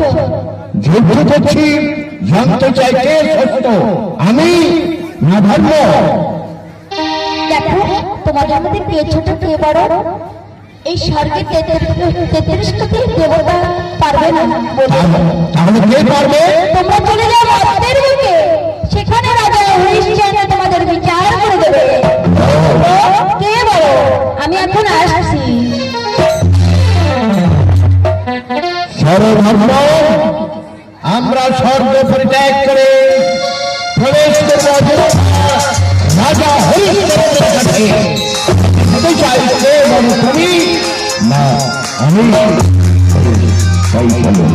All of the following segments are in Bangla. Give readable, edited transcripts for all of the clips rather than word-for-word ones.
করছো? যুদ্ধ করছি, জানতে চাই কে সত্য, আমি না ধর্ম? দেখো তোমাদের মধ্যে কে ছোট কে বড়, এই স্বর্গে 33 কোটি দেবতা পারবে না বলে। তাহলে কে পারবে? তোমরা চলে যাও মর্ত্যের বুকে, সেখানে রাজা হরিশ্চন্দ্র তোমাদের বিচার করে দেবে। কে বড়? আমি এখন আসছি। সর্বধর্ম আমরা স্বর্গ পরিত্যাগ করে প্রবেশ করব রাজা হরিশ্চন্দ্রের কাছে। চাইছে তুমি না আমি? তাই চলো।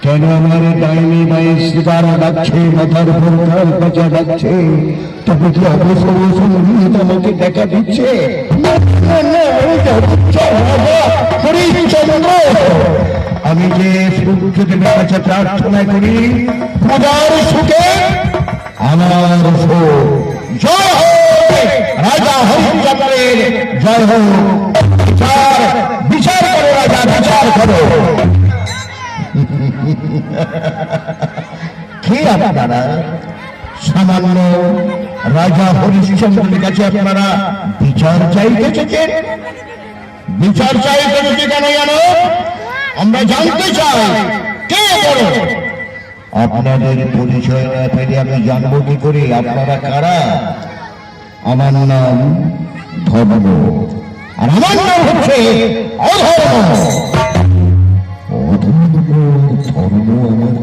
কেন আমার ডাইনি মাই শিকার ডাকছে, মাথার ভোর কাছে ডাকছে, তবে কি অবসর তোমাকে দেখা দিচ্ছে? আমি যে সূর্যদেবের কাছে প্রার্থনা করি পূজার সুখে আমার সুখ। জয় হোক রাজা হরিশ্চন্দ্রের, জয় হোক। বিচার করো রাজা, বিচার করো। কে আপনারা? সামান্য রাজা হরিশ্চন্দ্রের কাছে আপনারা বিচার চাইতে এসেছেন? বিচার চাইতে এসেছে কেন জানো? আমরা জানতে চাই কে বড়। আপনাদের পরিচয় না পেলে আমি জানবো কি করে আপনারা কারা? আমার নাম ধর্ম, আর আমার নাম হচ্ছে অধর্ম। ধর্ম আমার